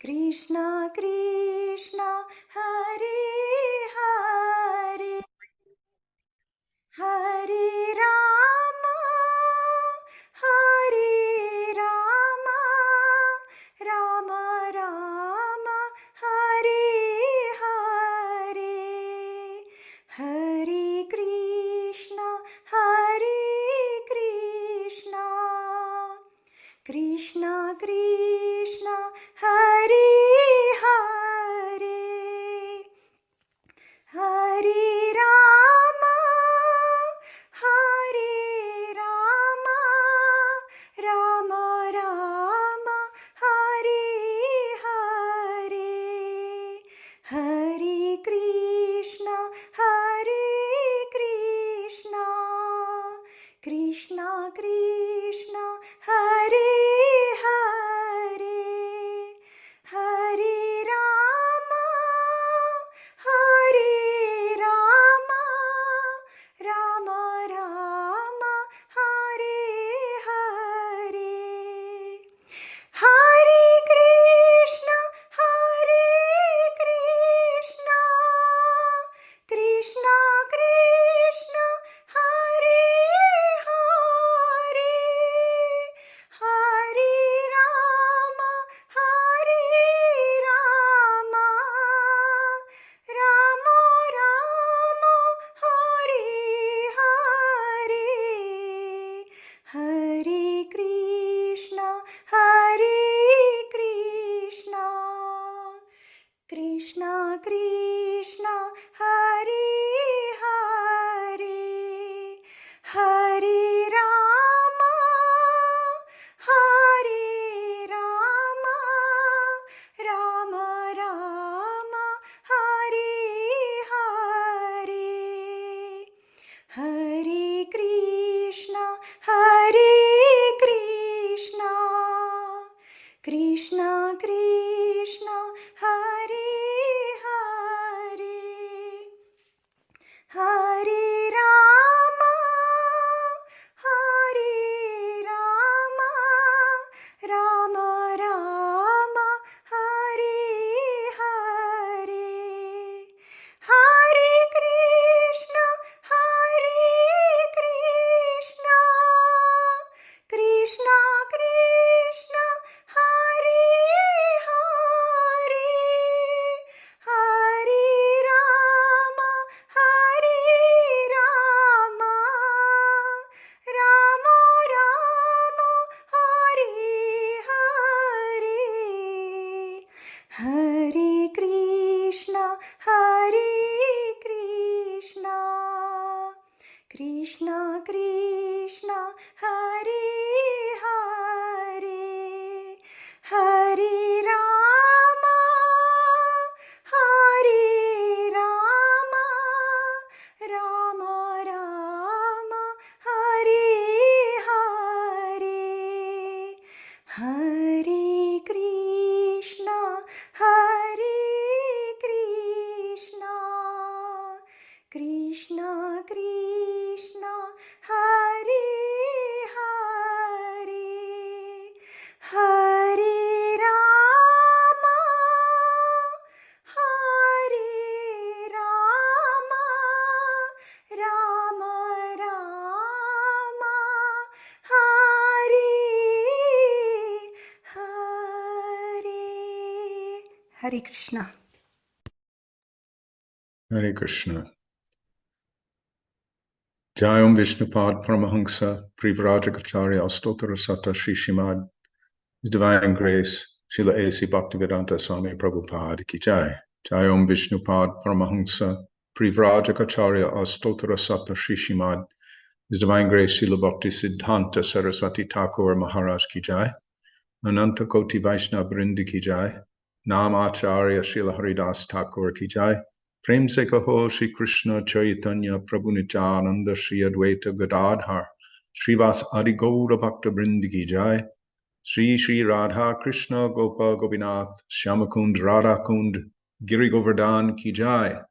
Krishna Krishna Hare Hare Hare Rama Hare Rama Rama Rama Hare Hare Hare Krishna Krishna Krishna Hare Hare Hare Rama Hare Rama Rama Rama Hare Hare Hare Krishna Krishna Krishna Hare Hare Hare Rama Hare Rama Rama Rama Hare Hare Hare Krishna Krishna Krishna Hare Hare Hare Rama Rama Rama Hare Hare Hare Krishna Krishna Krishna Hare Hare Hare Rama Rama Rama Hare Hare Hare Krishna Krishna Krishna Hare Hare Hare Rama Rama Rama Hare Hare Hare Krishna Krishna Krishna Hare Hare Hare Rama Rama Rama Hare Hare Hare Krishna Krishna Krishna Hare Hare Hare Rama Rama Rama Hare Hare Hare Krishna Krishna Krishna Hare Hare Hare Rama Rama Rama Hare Hare Hare Krishna. Hare Krishna. Jayam Vishnupad Paramahansa Privrajacharya Astottara Sata Shri Srimad His Divine Grace Srila A.C. Bhaktivedanta Swami Prabhupada Ki Jai. Jayam Vishnupad Paramahansa Privrajacharya Astottara Sata Shri Srimad His Divine Grace Srila Bhakti Siddhanta Saraswati Thakur Maharaj Ki Jai. Ananta Koti Vaishnava Vrindi Ki Jai. Nam Acharya Srila Haridas Thakur Ki Jai. Prem se kaho Shri Krishna Chaitanya Prabhu Nityananda Shri Advaita Gadadhar Srivas Adi Gaura Bhakta Vrindi Ki Jai. Shri Shri Radha Krishna Gopa Gopinath Shyamakund Radha Kund Giri Govardhan Ki Jai.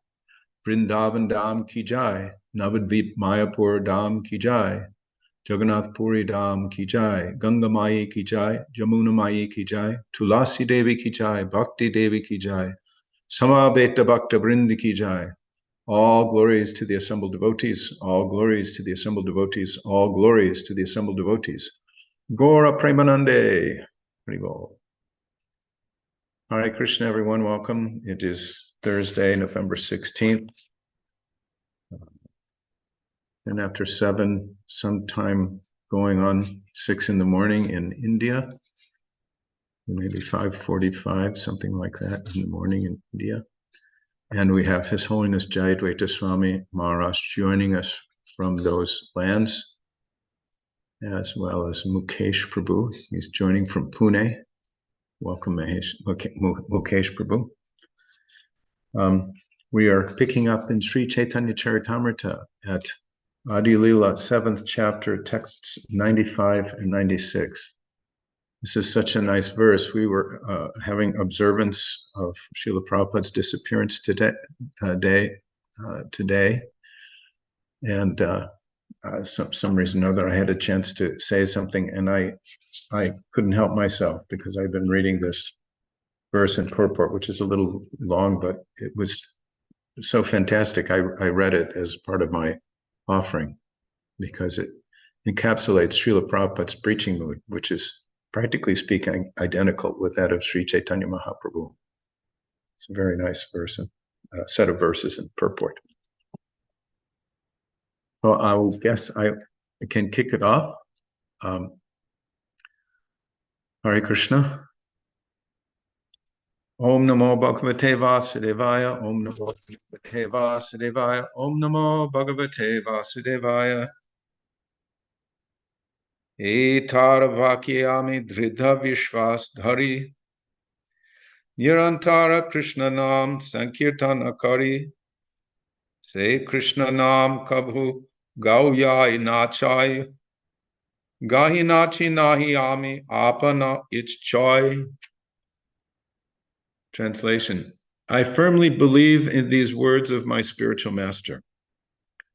Vrindavan Dham Ki Jai. Navadvip Mayapur Dham Ki Jai. Jagannath Puri Dham ki jai, Ganga Mai ki jai, Jamuna Mai ki jai, Tulasi Devi ki jai, Bhakti Devi ki jai, Samaveta Bhakta Vrindi ki jai. All glories to the assembled devotees, all glories to the assembled devotees, all glories to the assembled devotees. Gora Premanande. Haribol. Hare Krishna, everyone, welcome. It is Thursday, November 16th. And after 7, sometime going on 6 in the morning in India, maybe 5:45, something like that in the morning in India. And we have His Holiness Jayadvaita Swami Maharaj joining us from those lands, as well as Mukesh Prabhu. He's joining from Pune. Welcome, Mukesh Prabhu. We are picking up in Sri Caitanya Caritamrta at Adi Lila, 7th chapter, texts 95 and 96. This is such a nice verse. We were having observance of Srila Prabhupada's disappearance today, and some reason or other I had a chance to say something, and I couldn't help myself because I've been reading this verse in purport, which is a little long, but it was so fantastic. I read it as part of my offering because it encapsulates Srila Prabhupada's preaching mood, which is practically speaking identical with that of Sri Chaitanya Mahaprabhu. It's a very nice verse, set of verses in purport. Well, I will guess I can kick it off. Hare Krishna. Om Namo Bhagavate Vasudevaya. Om Namo Bhagavate Vasudevaya. Om Namo Bhagavate Vasudevaya. Etara Vakyami Dridha Vishwas Dhari. Nirantara Krishna Nam Sankirtana Kari. Se Krishna Nam Kabhu Gauyai Nachai. Gahi Nachi Nahi Ami Apana Ichchoi. Translation. I firmly believe in these words of my spiritual master,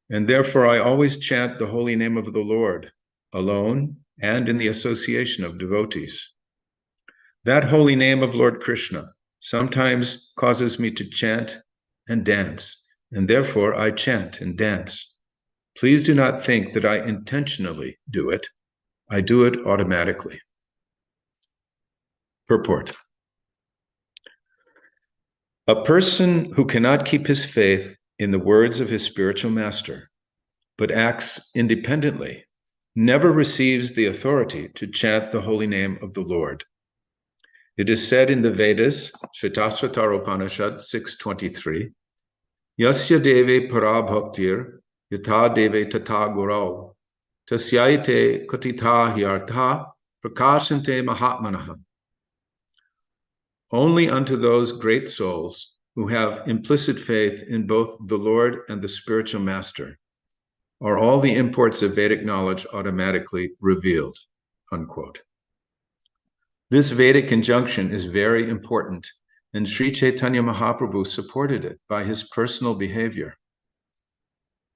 and therefore I always chant the holy name of the Lord, alone and in the association of devotees. That holy name of Lord Krishna sometimes causes me to chant and dance, and therefore I chant and dance. Please do not think that I intentionally do it. I do it automatically. Purport. A person who cannot keep his faith in the words of his spiritual master, but acts independently, never receives the authority to chant the holy name of the Lord. It is said in the Vedas, Shvetasvatara Upanishad 6:23, Yasya deve parabhaktir yatha deve tata gurau tasyaite katita hyartha prakashante mahatmanaha. Only unto those great souls who have implicit faith in both the Lord and the spiritual master are all the imports of Vedic knowledge automatically revealed, unquote. This Vedic conjunction is very important, and Sri Chaitanya Mahaprabhu supported it by his personal behavior.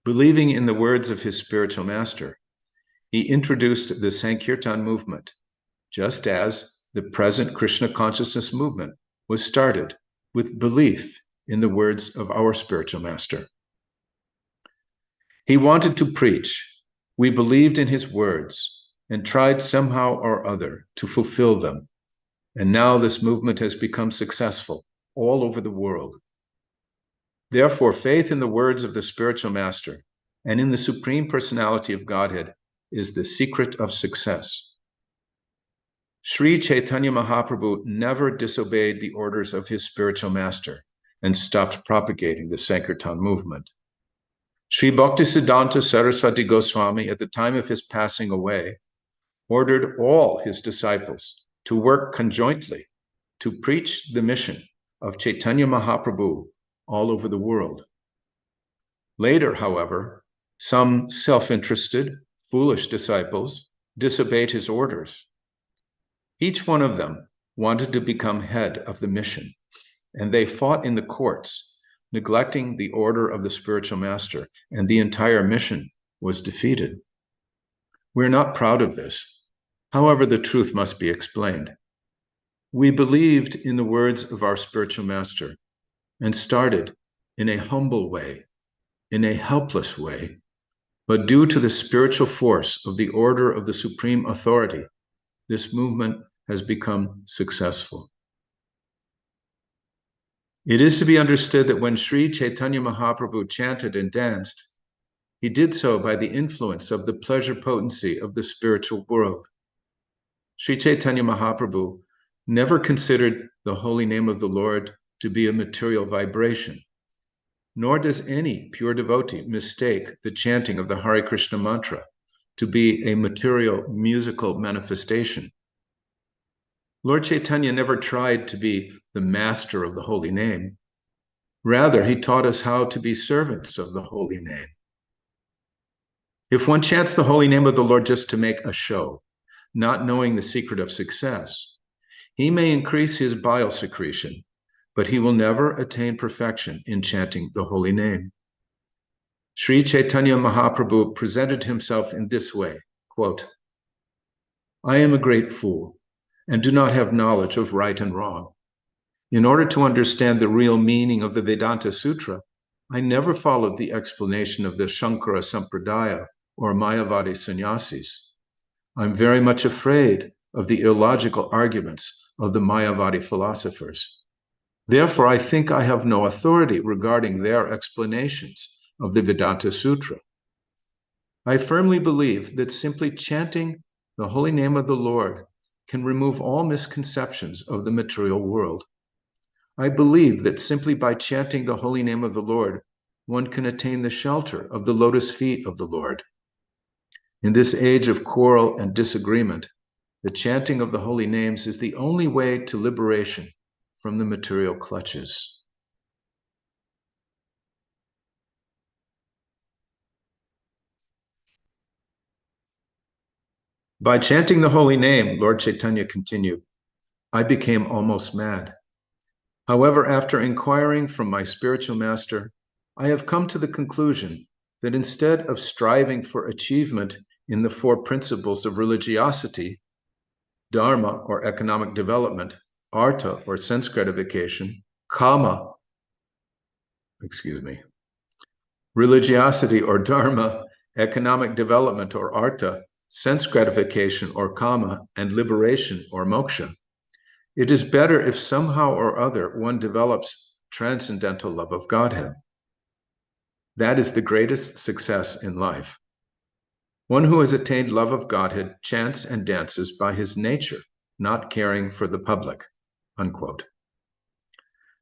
Believing in the words of his spiritual master, he introduced the Sankirtan movement, just as the present Krishna consciousness movement was started with belief in the words of our spiritual master. He wanted to preach. We believed in his words and tried somehow or other to fulfill them. And now this movement has become successful all over the world. Therefore, faith in the words of the spiritual master and in the Supreme Personality of Godhead is the secret of success. Sri Chaitanya Mahaprabhu never disobeyed the orders of his spiritual master and stopped propagating the Sankirtan movement. Sri Bhaktisiddhanta Saraswati Goswami, at the time of his passing away, ordered all his disciples to work conjointly to preach the mission of Chaitanya Mahaprabhu all over the world. Later, however, some self-interested, foolish disciples disobeyed his orders. Each one of them wanted to become head of the mission, and they fought in the courts, neglecting the order of the spiritual master, and the entire mission was defeated. We're not proud of this. However, the truth must be explained. We believed in the words of our spiritual master and started in a humble way, in a helpless way, but due to the spiritual force of the order of the supreme authority, this movement has become successful. It is to be understood that when Sri Caitanya Mahaprabhu chanted and danced, he did so by the influence of the pleasure potency of the spiritual world. Sri Caitanya Mahaprabhu never considered the holy name of the Lord to be a material vibration, nor does any pure devotee mistake the chanting of the Hare Krishna mantra to be a material musical manifestation. Lord Chaitanya never tried to be the master of the holy name. Rather, he taught us how to be servants of the holy name. If one chants the holy name of the Lord just to make a show, not knowing the secret of success, he may increase his bile secretion, but he will never attain perfection in chanting the holy name. Sri Chaitanya Mahaprabhu presented himself in this way, quote, I am a great fool and do not have knowledge of right and wrong. In order to understand the real meaning of the Vedanta Sutra, I never followed the explanation of the Shankara Sampradaya or Mayavadi sannyasis. I'm very much afraid of the illogical arguments of the Mayavadi philosophers. Therefore, I think I have no authority regarding their explanations of the Vedanta Sutra. I firmly believe that simply chanting the holy name of the Lord can remove all misconceptions of the material world. I believe that simply by chanting the holy name of the Lord, one can attain the shelter of the lotus feet of the Lord. In this age of quarrel and disagreement, the chanting of the holy names is the only way to liberation from the material clutches. By chanting the holy name, Lord Chaitanya continued, I became almost mad. However, after inquiring from my spiritual master, I have come to the conclusion that instead of striving for achievement in the four principles of religiosity, dharma or economic development, artha or sense gratification, religiosity or dharma, economic development or artha, sense gratification or kama, and liberation or moksha, it is better if somehow or other one develops transcendental love of Godhead. That is the greatest success in life. One who has attained love of Godhead chants and dances by his nature, not caring for the public, unquote.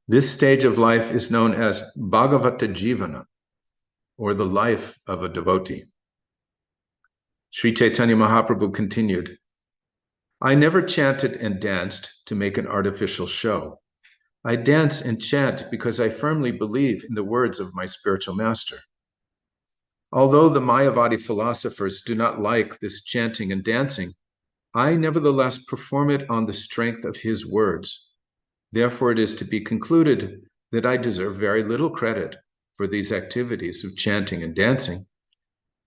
This stage of life is known as Bhagavata Jivana, or the life of a devotee. Sri Chaitanya Mahaprabhu continued, I never chanted and danced to make an artificial show. I dance and chant because I firmly believe in the words of my spiritual master. Although the Mayavadi philosophers do not like this chanting and dancing, I nevertheless perform it on the strength of his words. Therefore, it is to be concluded that I deserve very little credit for these activities of chanting and dancing,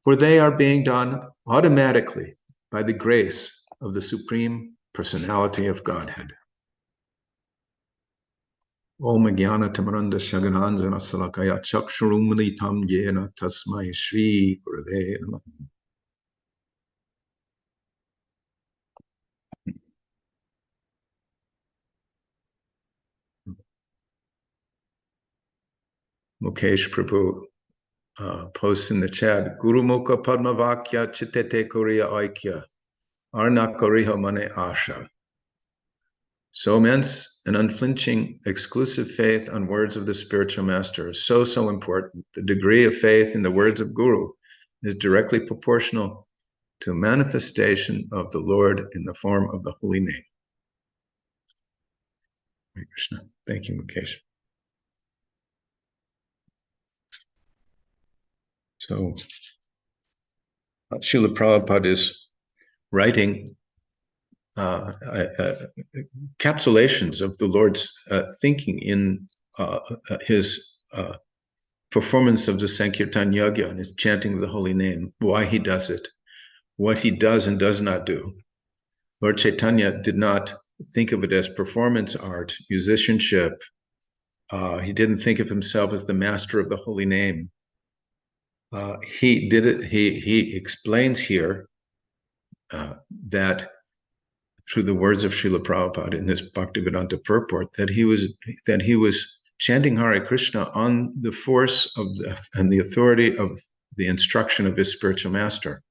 for they are being done automatically by the grace of the Supreme Personality of Godhead. Om Jnana Tamaranda Shagananjana Salakaya Chakshurumlitam Yena Tasmai Shri Gurave Namaha. Mukesh Prabhu posts in the chat, Guru Mukha Padmavakya Chitete Korea Aikya Arna Koriha Mane Asha. So immense and unflinching exclusive faith on words of the spiritual master is so important. The degree of faith in the words of Guru is directly proportional to manifestation of the Lord in the form of the holy name. Hare Krishna. Thank you, Mukesh. So, Srila Prabhupada is writing capsulations of the Lord's thinking in his performance of the Sankirtan Yagya and his chanting of the holy name, why he does it, what he does and does not do. Lord Chaitanya did not think of it as performance art, musicianship. He didn't think of himself as the master of the holy name. He did it. He explains here that through the words of Srila Prabhupada in this Bhaktivedanta purport, that he was chanting Hare Krishna on the force of and the authority of the instruction of his spiritual master.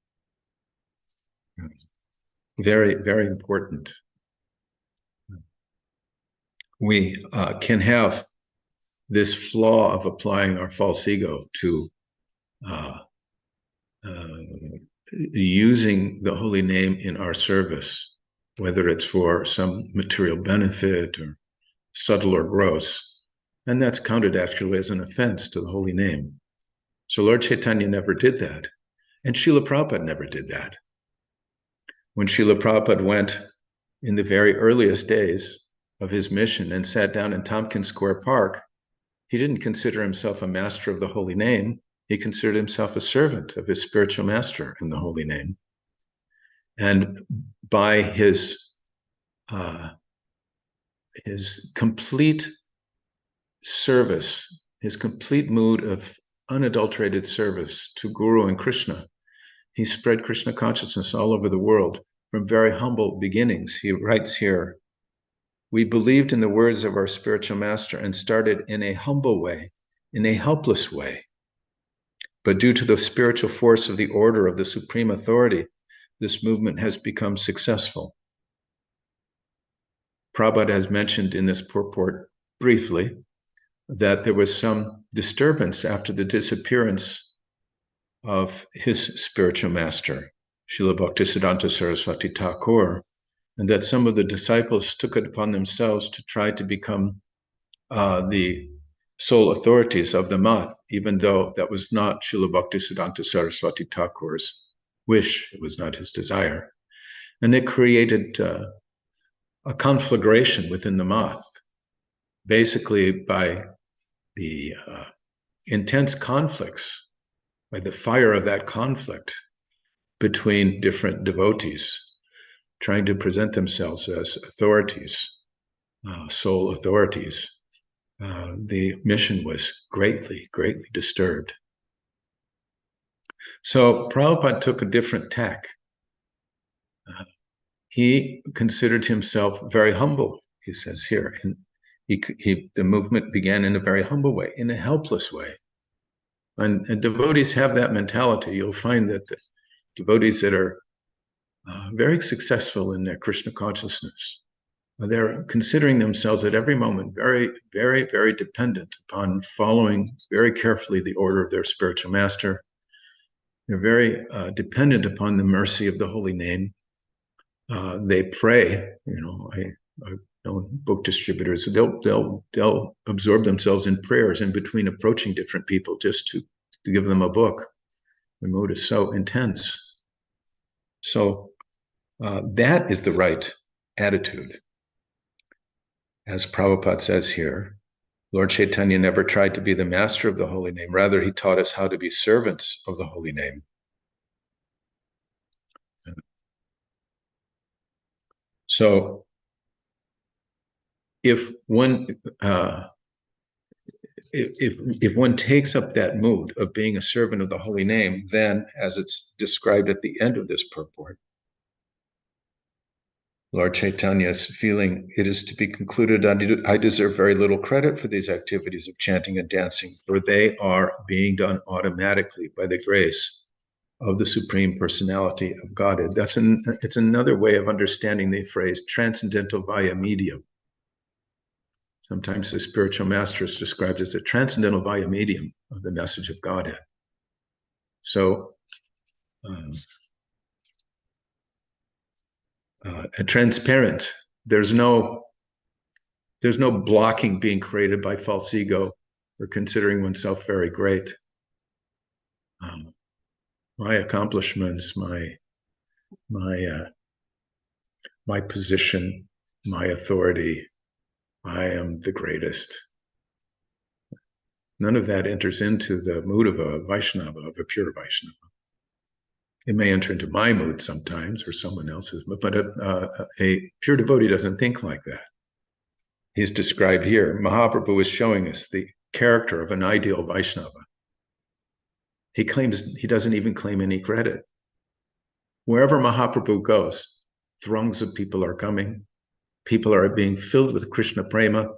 Very, very important. We can have this flaw of applying our false ego to using the holy name in our service, whether it's for some material benefit or subtle or gross. And that's counted actually as an offense to the holy name. So Lord Chaitanya never did that. And Srila Prabhupada never did that. When Srila Prabhupada went in the very earliest days of his mission and sat down in Tompkins Square Park, he didn't consider himself a master of the holy name. He considered himself a servant of his spiritual master in the holy name. And by his complete service, his complete mood of unadulterated service to Guru and Krishna, he spread Krishna consciousness all over the world from very humble beginnings. He writes here, "We believed in the words of our spiritual master and started in a humble way, in a helpless way. But due to the spiritual force of the order of the supreme authority, this movement has become successful." Prabhupada has mentioned in this purport briefly that there was some disturbance after the disappearance of his spiritual master, Srila Bhaktisiddhanta Saraswati Thakur, and that some of the disciples took it upon themselves to try to become the sole authorities of the math, even though that was not Srila Bhaktisiddhanta Saraswati Thakur's wish, it was not his desire. And it created a conflagration within the math, basically by the intense conflicts, by the fire of that conflict between different devotees trying to present themselves as authorities, sole authorities. The mission was greatly, greatly disturbed. So Prabhupada took a different tack. He considered himself very humble, he says here. And the movement began in a very humble way, in a helpless way. And devotees have that mentality. You'll find that the devotees that are very successful in their Krishna consciousness, they're considering themselves at every moment very, very, very dependent upon following very carefully the order of their spiritual master. They're very dependent upon the mercy of the holy name. They pray. I've known book distributors. They'll absorb themselves in prayers in between approaching different people just to give them a book. The mood is so intense. So that is the right attitude. As Prabhupada says here, Lord Chaitanya never tried to be the master of the holy name. Rather, he taught us how to be servants of the holy name. So if one takes up that mood of being a servant of the holy name, then, as it's described at the end of this purport, Lord Chaitanya's feeling, it is to be concluded, I deserve very little credit for these activities of chanting and dancing, for they are being done automatically by the grace of the Supreme Personality of Godhead. It's another way of understanding the phrase transcendental via medium. Sometimes the spiritual master is described as a transcendental via medium of the message of Godhead. So, transparent. There's no blocking being created by false ego or considering oneself very great. My accomplishments, my position, my authority, I am the greatest. None of that enters into the mood of a Vaishnava, of a pure Vaishnava. It may enter into my mood sometimes or someone else's, but a pure devotee doesn't think like that. He's described here. Mahaprabhu is showing us the character of an ideal Vaishnava. He claims he doesn't even claim any credit. Wherever Mahaprabhu goes, throngs of people are coming. People are being filled with Krishna prema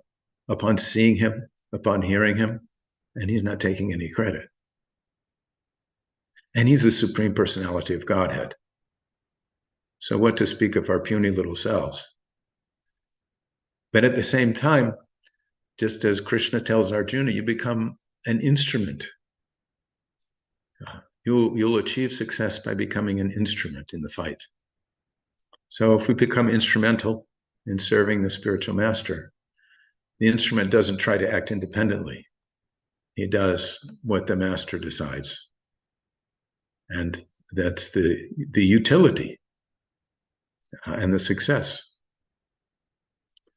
upon seeing him, upon hearing him, and he's not taking any credit. And he's the Supreme Personality of Godhead. So what to speak of our puny little selves? But at the same time, just as Krishna tells Arjuna, you become an instrument. You'll achieve success by becoming an instrument in the fight. So if we become instrumental in serving the spiritual master, the instrument doesn't try to act independently. He does what the master decides. And that's the utility and the success.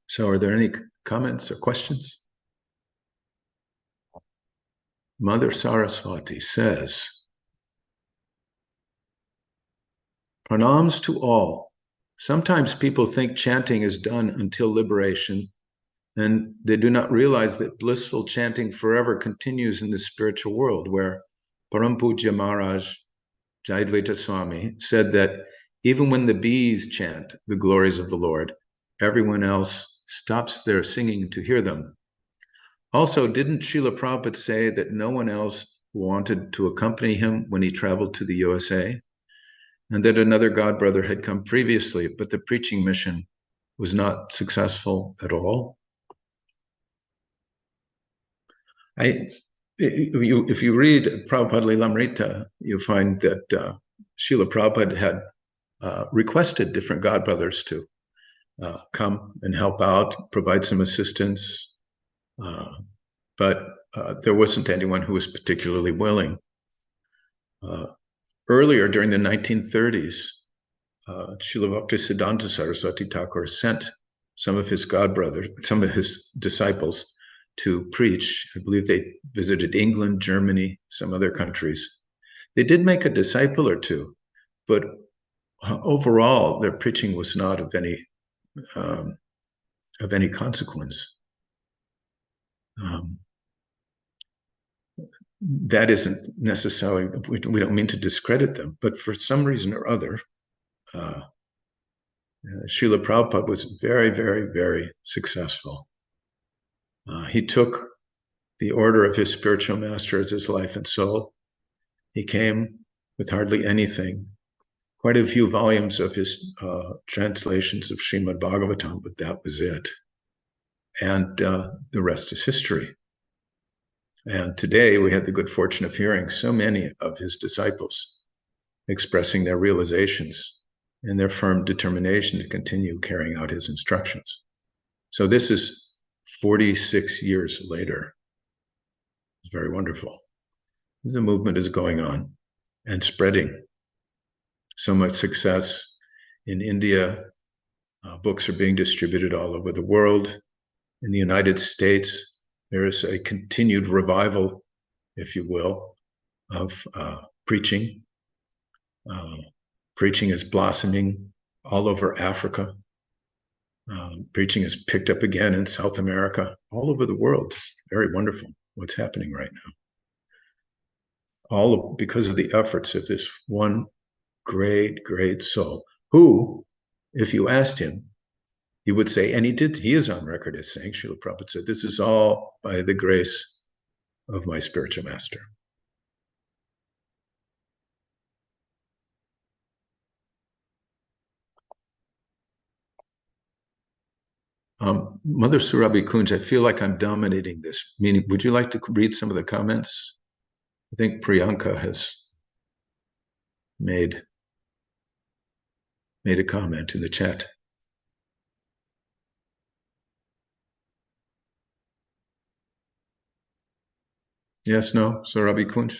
So are there any comments or questions? Mother Saraswati says, pranams to all. Sometimes people think chanting is done until liberation, and they do not realize that blissful chanting forever continues in the spiritual world, where Parampuja Maharaj Jayadvaita Swami said that even when the bees chant the glories of the Lord, everyone else stops their singing to hear them. Also, didn't Srila Prabhupada say that no one else wanted to accompany him when he traveled to the USA? And that another godbrother had come previously, but the preaching mission was not successful at all? If you read Prabhupada Lilamrita, you'll find that Srila Prabhupada had requested different godbrothers to come and help out, provide some assistance, but there wasn't anyone who was particularly willing. Earlier, during the 1930s, Srila Bhaktisiddhanta Saraswati Thakur sent some of his godbrothers, some of his disciples, to preach. I believe they visited England, Germany, some other countries. They did make a disciple or two, but overall, their preaching was not of any consequence. That isn't necessarily, we don't mean to discredit them, but for some reason or other, Srila Prabhupada was very, very, very successful. He took the order of his spiritual master as his life and soul. He came with hardly anything, quite a few volumes of his translations of Srimad-Bhagavatam, but that was it. And the rest is history. And today we had the good fortune of hearing so many of his disciples expressing their realizations and their firm determination to continue carrying out his instructions. So this is 46 years later. It's very wonderful. The movement is going on and spreading. So much success in India. Books are being distributed all over the world. In the United States, there is a continued revival, if you will, of preaching. Preaching is blossoming all over Africa. Preaching is picked up again in South America, all over the world. Very wonderful what's happening right now. All because of the efforts of this one great, great soul, who, if you asked him, he would say, and he is on record as saying, Srila Prabhupada said, this is all by the grace of my spiritual master. Mother Surabhi Kunj, I feel like I'm dominating this meeting. Would you like to read some of the comments? I think Priyanka has made a comment in the chat. Yes, no, Surabhi Kunj?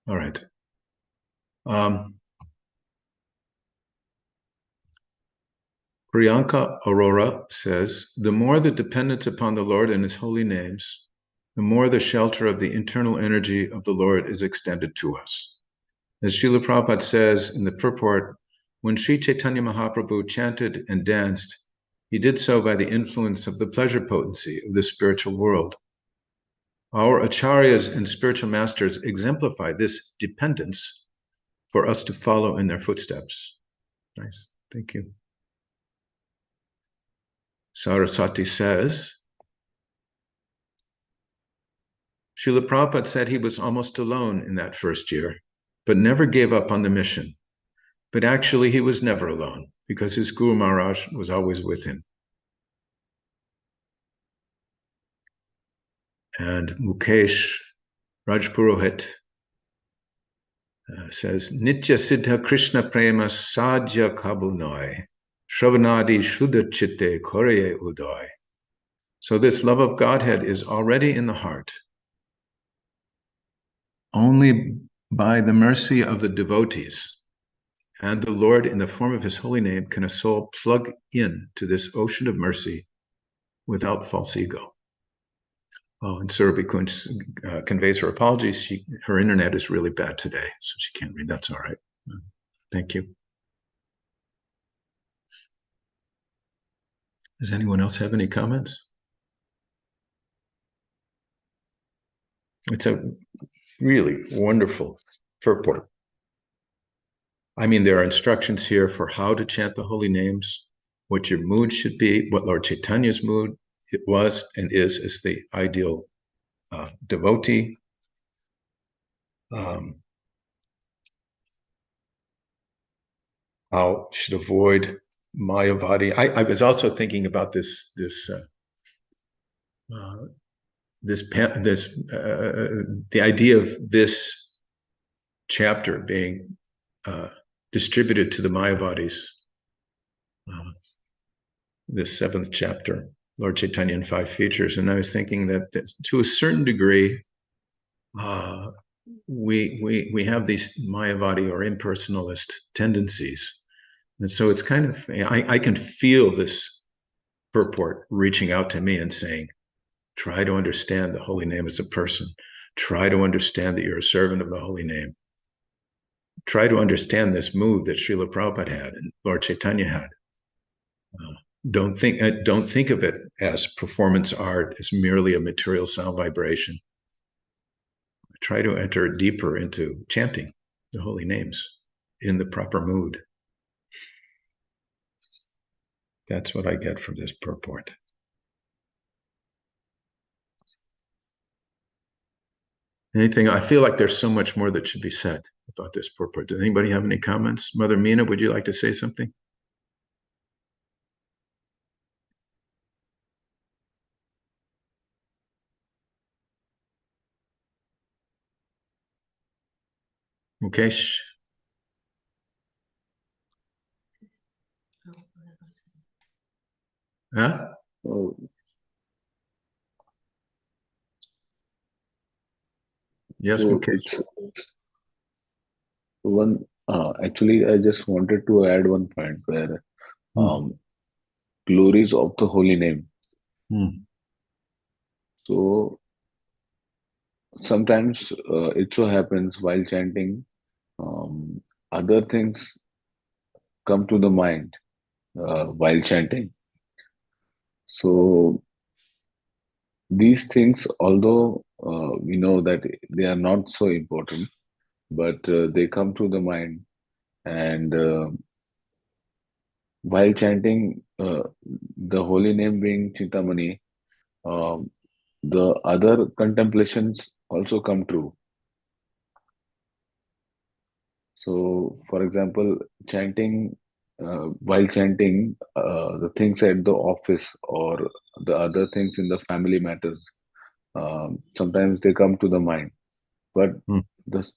All right. Priyanka Aurora says, the more the dependence upon the Lord and his holy names, the more the shelter of the internal energy of the Lord is extended to us. As Srila Prabhupada says in the purport, when Sri Chaitanya Mahaprabhu chanted and danced, he did so by the influence of the pleasure potency of the spiritual world. Our acharyas and spiritual masters exemplify this dependence for us to follow in their footsteps. Nice, thank you. Saraswati says, Srila Prabhupada said he was almost alone in that first year, but never gave up on the mission. But actually, he was never alone because his Guru Maharaj was always with him. And Mukesh Rajpurohit says, Nitya Siddha Krishna Prema Sadhya Kabunoi, Shravanadi Shuddha Chitte Koreye Udoy. So this love of Godhead is already in the heart. Only by the mercy of the devotees and the Lord in the form of his holy name can a soul plug in to this ocean of mercy without false ego. Oh, and Surabhi Kunz conveys her apologies. Her internet is really bad today, so she can't read. That's all right. Thank you. Does anyone else have any comments? It's a really wonderful purport. I mean, there are instructions here for how to chant the holy names, what your mood should be, what Lord Chaitanya's mood it was and is as the ideal devotee. How should avoid Mayavadi. I was also thinking about the idea of this chapter being distributed to the Mayavadis. This 7th chapter, Lord Chaitanya and 5 features, and I was thinking that to a certain degree, we have these Mayavadi or impersonalist tendencies. And so it's kind of, I can feel this purport reaching out to me and saying, try to understand the holy name as a person. Try to understand that you're a servant of the holy name. Try to understand this mood that Srila Prabhupada had and Lord Chaitanya had. Don't think of it as performance art, as merely a material sound vibration. Try to enter deeper into chanting the holy names in the proper mood. That's what I get from this purport. Anything? I feel like there's so much more that should be said about this purport. Does anybody have any comments? Mother Meena, would you like to say something? Mukesh? Huh? Oh, Yes, so, Mukesh. actually, I just wanted to add one point where glories of the holy name. So sometimes it so happens while chanting, other things come to the mind while chanting. So these things, although we know that they are not so important, but they come to the mind, and while chanting the holy name being Chintamani, the other contemplations also come true. So, for example, chanting, while chanting, the things at the office or the other things in the family matters, sometimes they come to the mind. But this,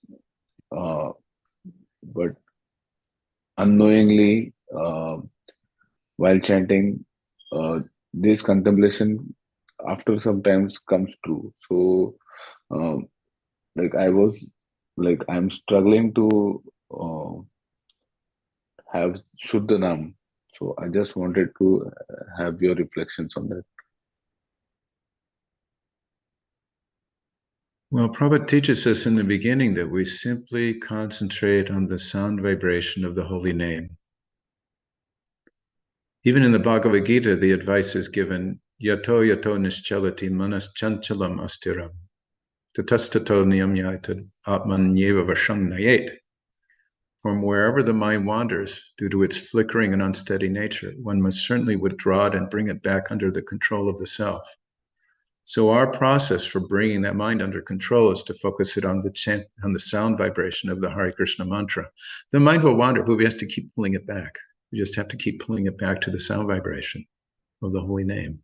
but unknowingly, while chanting, this contemplation after sometimes comes true. So, like I'm struggling to have Shuddhanam. So I just wanted to have your reflections on that. Well, Prabhupada teaches us in the beginning that we simply concentrate on the sound vibration of the holy name. Even in the Bhagavad Gita, the advice is given, yato yato nischalati manas chanchalam astiram, tatastato niyamyata atmanyeva vasham nayet. From wherever the mind wanders, due to its flickering and unsteady nature, one must certainly withdraw it and bring it back under the control of the self. So our process for bringing that mind under control is to focus it on the sound vibration of the Hare Krishna mantra. The mind will wander, but we have to keep pulling it back. We just have to keep pulling it back to the sound vibration of the holy name.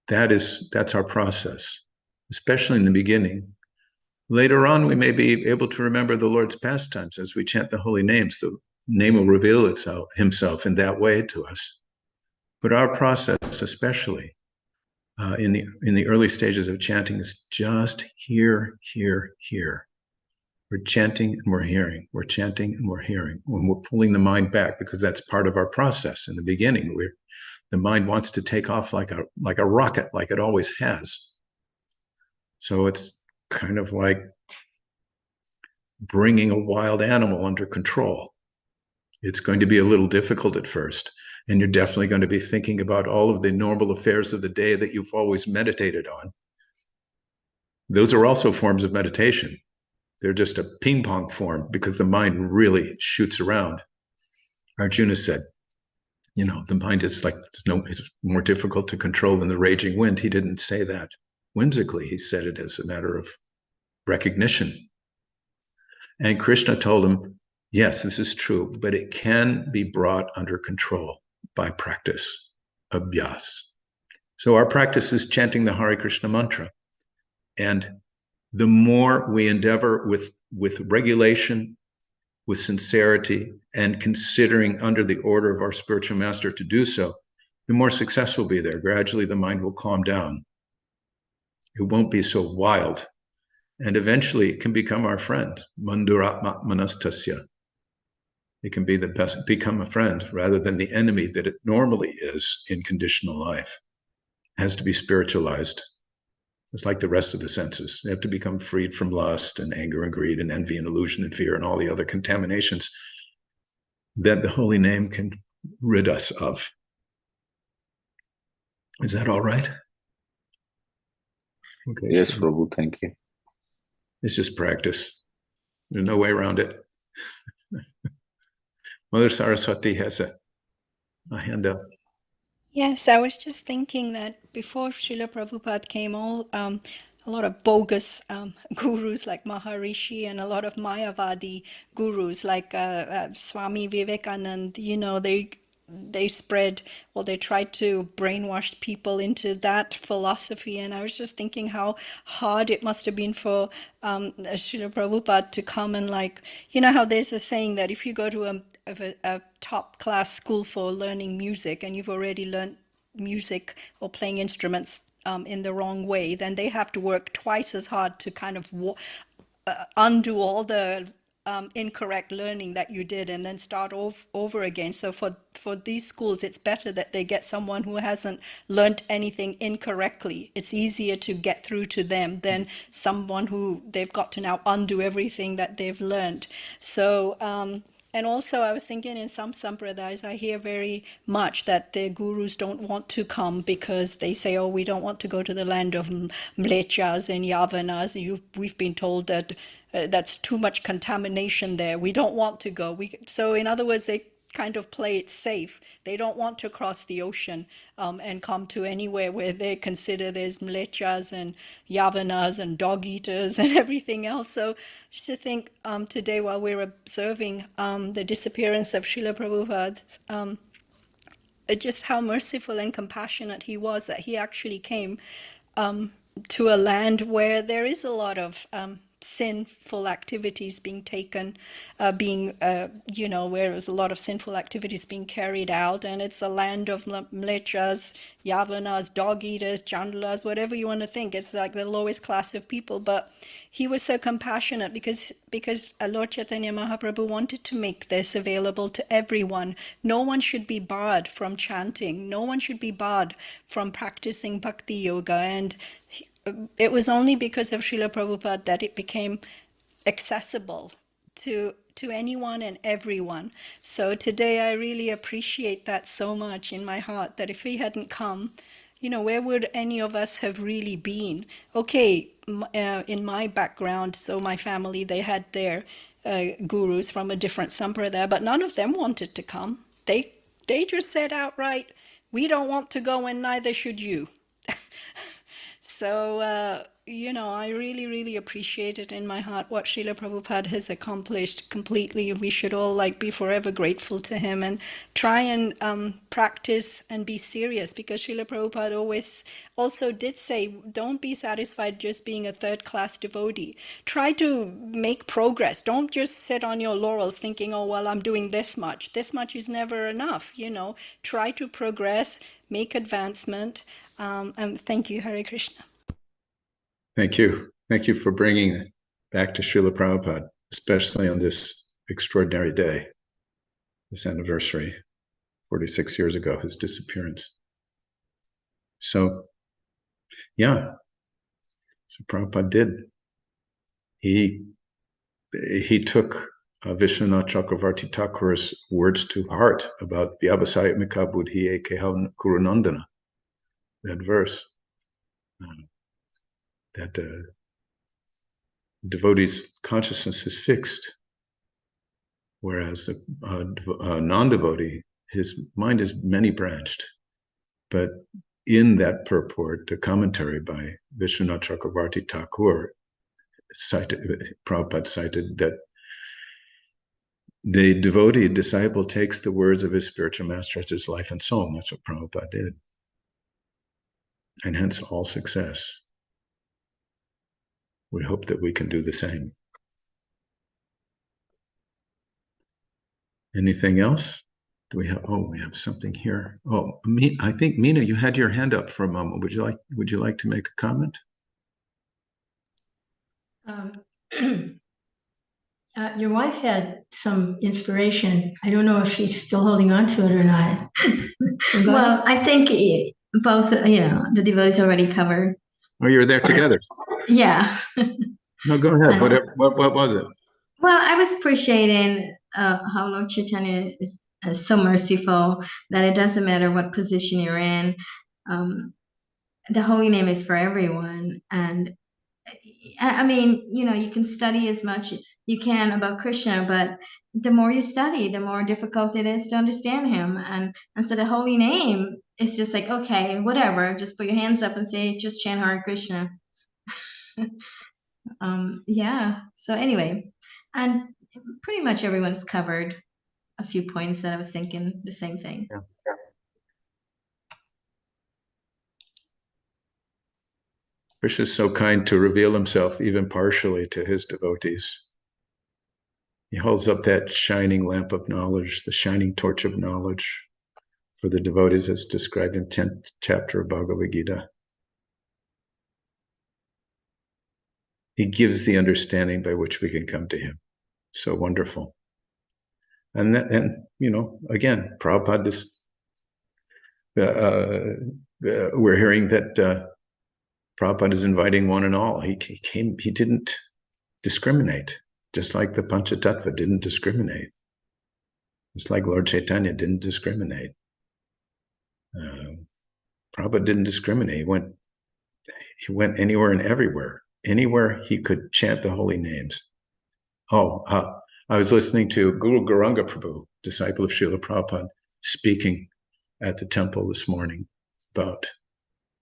That's our process, especially in the beginning. Later on, we may be able to remember the Lord's pastimes as we chant the holy names. The name will reveal himself in that way to us. But our process, especially in the early stages of chanting, is just hear, hear, hear. We're chanting and we're hearing. We're chanting and we're hearing. When we're pulling the mind back, because that's part of our process. In the beginning, the mind wants to take off like a rocket, like it always has. So it's kind of like bringing a wild animal under control. It's going to be a little difficult at first, and you're definitely going to be thinking about all of the normal affairs of the day that you've always meditated on. Those are also forms of meditation. They're just a ping pong form because the mind really shoots around. Arjuna said, the mind is it's more difficult to control than the raging wind. He didn't say that whimsically. He said it as a matter of recognition. And Krishna told him, yes, this is true, but it can be brought under control by practice, abhyas. So our practice is chanting the Hare Krishna mantra. And the more we endeavor with regulation, with sincerity, and considering under the order of our spiritual master to do so, the more success will be there. Gradually, the mind will calm down. It won't be so wild. And eventually, it can become our friend. Manduratma manastasya. It can be become a friend rather than the enemy that it normally is in conditional life. It has to be spiritualized. It's like the rest of the senses. They have to become freed from lust and anger and greed and envy and illusion and fear and all the other contaminations that the holy name can rid us of. Is that all right? Okay. Yes, Prabhu, thank you. It's just practice. There's no way around it. Mother Saraswati has a hand up. Yes, I was just thinking that before Srila Prabhupada came, a lot of bogus gurus like Maharishi and a lot of Mayavadi gurus like Swami Vivekanand, they spread, well, they tried to brainwash people into that philosophy. And I was just thinking how hard it must have been for Srila Prabhupada to come and how there's a saying that if you go to a top class school for learning music and you've already learned music or playing instruments in the wrong way, then they have to work twice as hard to kind of undo all the incorrect learning that you did and then start over again. So for these schools, it's better that they get someone who hasn't learned anything incorrectly. It's easier to get through to them than someone who they've got to now undo everything that they've learned. So and also, I was thinking in some sampradayas, I hear very much that the gurus don't want to come because they say, oh, we don't want to go to the land of mlechas and yavanas. We've been told that that's too much contamination there. We don't want to go. So in other words, they kind of play it safe. They don't want to cross the ocean and come to anywhere where they consider there's mlechas and yavanas and dog eaters and everything else. So just to think today while we're observing the disappearance of Srila Prabhupada, just how merciful and compassionate he was that he actually came to a land where there is a lot of sinful activities being taken, where there's a lot of sinful activities being carried out, and it's a land of mlechas, yavanas, dog eaters, chandalas, whatever you want to think. It's like the lowest class of people, but he was so compassionate because Lord Chaitanya Mahaprabhu wanted to make this available to everyone. No one should be barred from chanting. No one should be barred from practicing bhakti yoga. And it was only because of Srila Prabhupada that it became accessible to anyone and everyone. So today I really appreciate that so much in my heart, that if he hadn't come, where would any of us have really been? Okay, in my background, so my family, they had their gurus from a different sampradaya, but none of them wanted to come. They just said outright, we don't want to go and neither should you. So, I really, really appreciate it in my heart what Srila Prabhupada has accomplished completely. We should all be forever grateful to him and try and practice and be serious, because Srila Prabhupada always also did say, don't be satisfied just being a third-class devotee. Try to make progress. Don't just sit on your laurels thinking, oh, well, I'm doing this much. This much is never enough, Try to progress, make advancement. And thank you, Hare Krishna. Thank you. Thank you for bringing it back to Srila Prabhupada, especially on this extraordinary day, this anniversary, 46 years ago, his disappearance. So, yeah, so Prabhupada did. He took Vishwanath Chakravarti Thakur's words to heart about Vyavasaya Mika Buddhi Ekeham Kurunandana, that verse, that devotee's consciousness is fixed, whereas a non-devotee, his mind is many-branched. But in that purport, the commentary by Vishwanath Chakravarti Thakur, Prabhupada cited that the devotee disciple takes the words of his spiritual master as his life and soul. That's what Prabhupada did. And hence all success. We hope that we can do the same. Anything else? Do we have? Oh, we have something here. Oh, I think Meena, you had your hand up for a moment. Would you like to make a comment? Your wife had some inspiration. I don't know if she's still holding on to it or not. Well, I think both, the devotees already covered. Oh, you were there together. Yeah. No, go ahead. What was it? Well, I was appreciating how Lord Chaitanya is so merciful that it doesn't matter what position you're in. The holy name is for everyone. And I mean, you can study as much you can about Krishna, but the more you study, the more difficult it is to understand him. And so the holy name is just like, okay, whatever, just put your hands up and say, just chant Hare Krishna. Yeah. So anyway, and pretty much everyone's covered a few points that I was thinking the same thing. Yeah. Krishna is so kind to reveal himself even partially to his devotees. He holds up that shining lamp of knowledge, the shining torch of knowledge for the devotees as described in 10th chapter of Bhagavad Gita. He gives the understanding by which we can come to him. So wonderful. And again, Prabhupada we're hearing that Prabhupada is inviting one and all. He didn't discriminate, just like the Panchatattva didn't discriminate. Just like Lord Chaitanya didn't discriminate. Prabhupada didn't discriminate. He went anywhere and everywhere. Anywhere he could chant the holy names. I was listening to Guru Gauranga Prabhu, disciple of Srila Prabhupada, speaking at the temple this morning about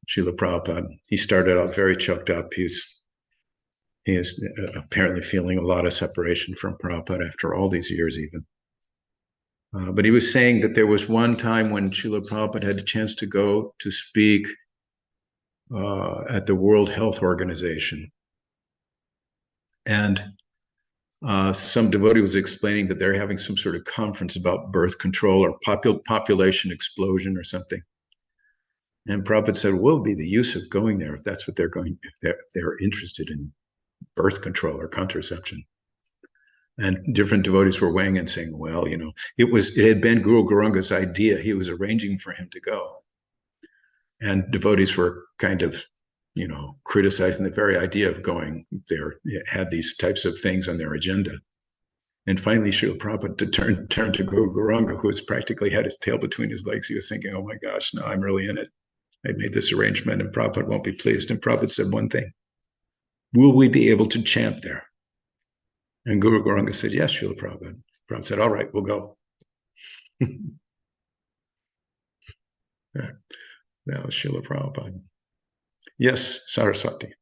Srila Prabhupada. He started out very choked up. He is apparently feeling a lot of separation from Prabhupada after all these years even. But he was saying that there was one time when Srila Prabhupada had a chance to go to speak at the World Health Organization. And some devotee was explaining that they're having some sort of conference about birth control or population explosion or something. And Prabhupada said, what would be the use of going there if that's what they're going, if they're interested in birth control or contraception? And different devotees were weighing in saying, well, it had been Guru Gauranga's idea. He was arranging for him to go. And devotees were kind of criticizing the very idea of going there, had these types of things on their agenda. And finally, Srila Prabhupada turned to Guru Gauranga, who was practically had his tail between his legs. He was thinking, oh my gosh, now I'm really in it. I made this arrangement and Prabhupada won't be pleased. And Prabhupada said one thing, will we be able to chant there? And Guru Gauranga said, yes, Srila Prabhupada. Prabhupada said, all right, we'll go. That was Srila Prabhupada. Yes, Saraswati.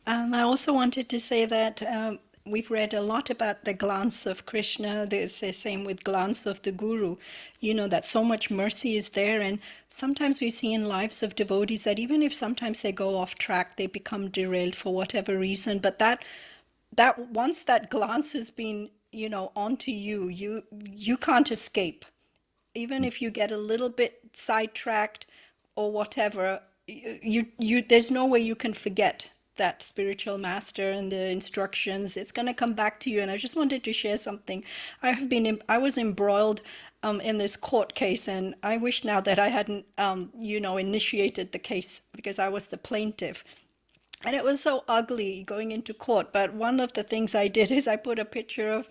I also wanted to say that we've read a lot about the glance of Krishna. There's the same with glance of the Guru. That so much mercy is there. And sometimes we see in lives of devotees that even if sometimes they go off track, they become derailed for whatever reason. But that once that glance has been, onto you, you can't escape. Even if you get a little bit sidetracked or whatever, you there's no way you can forget that spiritual master and the instructions. It's going to come back to you. And I just wanted to share something. I was embroiled in this court case, and I wish now that I hadn't initiated the case, because I was the plaintiff. And it was so ugly going into court. But one of the things I did is I put a picture of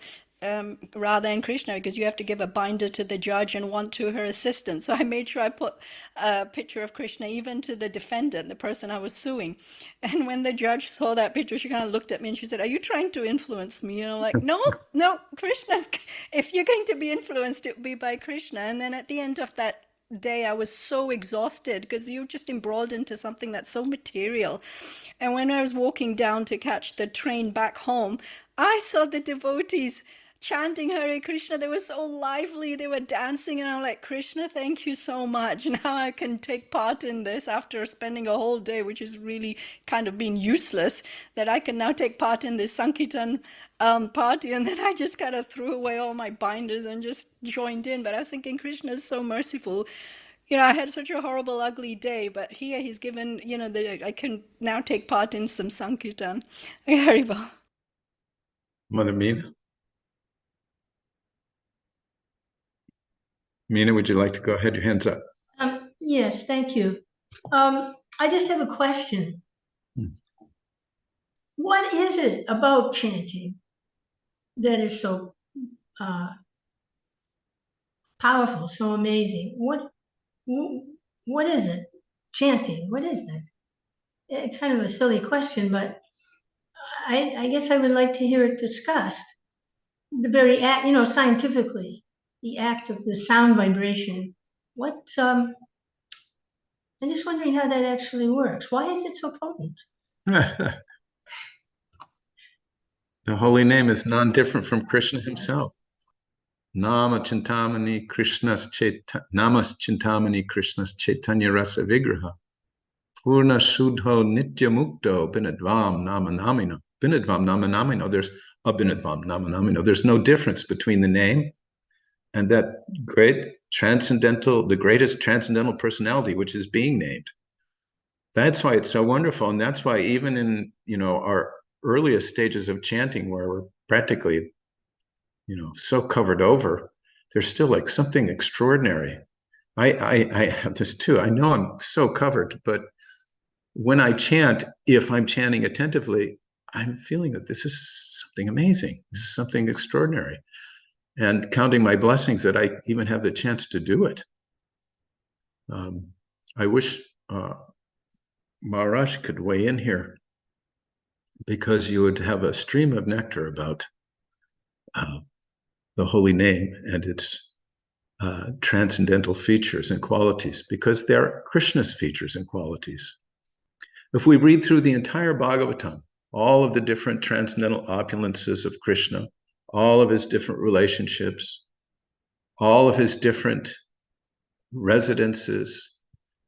Radha and Krishna, because you have to give a binder to the judge and one to her assistant. So I made sure I put a picture of Krishna even to the defendant, the person I was suing. And when the judge saw that picture, she kind of looked at me and she said, are you trying to influence me? And I'm like, no, Krishna's, if you're going to be influenced, it will be by Krishna. And then at the end of that day, I was so exhausted, because you're just embroiled into something that's so material. And when I was walking down to catch the train back home, I saw the devotees chanting Hare Krishna. They were so lively, they were dancing, and I'm like, Krishna, thank you so much. Now I can take part in this after spending a whole day, which is really kind of been useless, that I can now take part in this Sankirtan party. And then I just kind of threw away all my binders and just joined in. But I was thinking, Krishna is so merciful. I had such a horrible, ugly day, but here he's given, I can now take part in some Sankirtan. Very well. Mother Meena? Meena, would you like to go ahead? Your hand's up. Yes, thank you. I just have a question. What is it about chanting that is so powerful, so amazing? What is it? Chanting, what is that? It's kind of a silly question, but I guess I would like to hear it discussed. The very act, scientifically, the act of the sound vibration. I'm just wondering how that actually works. Why is it so potent? The holy name is non-different from Krishna himself. Namas Chintamani Krishnas Chaitanya Rasa Vigraha. Purna Shuddho Nitya Mukto Binadvam Nama Namino. Binadvam Nama Namino. There's Abhinadvam Nama Namino. There's no difference between the name and that the greatest transcendental personality, which is being named. That's why it's so wonderful. And that's why even in, our earliest stages of chanting, where we're practically, so covered over, there's still like something extraordinary. I have this too. I know I'm so covered, but when I chant, if I'm chanting attentively, I'm feeling that this is something amazing. This is something extraordinary. And counting my blessings that I even have the chance to do it. I wish Maharaj could weigh in here, because you would have a stream of nectar about the holy name and its transcendental features and qualities, because they're Krishna's features and qualities. If we read through the entire Bhagavatam, all of the different transcendental opulences of Krishna, all of his different relationships, all of his different residences,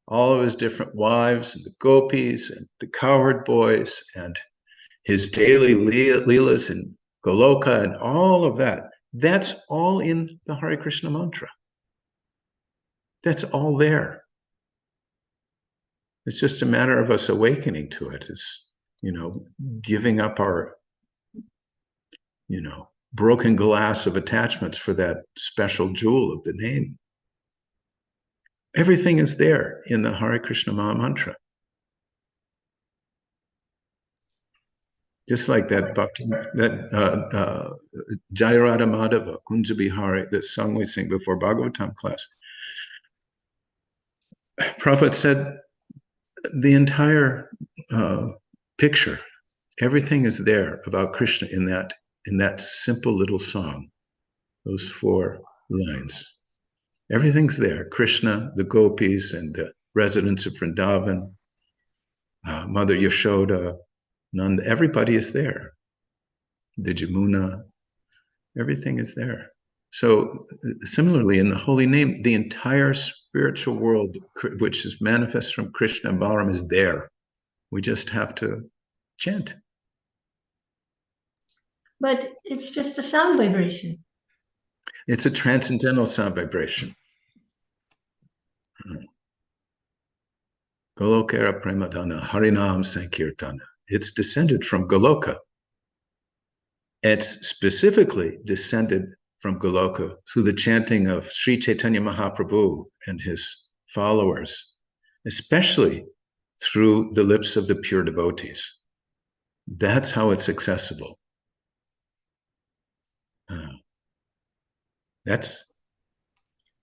all of his different wives and the gopis and the cowherd boys and his daily leelas and Goloka and all of that, that's all in the Hare Krishna mantra. That's all there. It's just a matter of us awakening to it. It's, giving up our, broken glass of attachments for that special jewel of the name. Everything is there in the Hare Krishna Maha Mantra. Just like that Bhakti, that Jayarada Madhava, Kunja Bihari, that song we sing before Bhagavatam class. Prabhupada said the entire picture, everything is there about Krishna in that simple little song, those 4 lines. Everything's there. Krishna, the gopis, and the residents of Vrindavan, Mother Yashoda, Nanda, everybody is there. The Jamuna, everything is there. So similarly, in the holy name, the entire spiritual world, which is manifest from Krishna and Balaram, is there. We just have to chant. But it's just a sound vibration. It's a transcendental sound vibration. Golokera Premadana, Harinam Sankirtana. It's descended from Goloka. It's specifically descended from Goloka through the chanting of Sri Chaitanya Mahaprabhu and his followers, especially through the lips of the pure devotees. That's how it's accessible. That's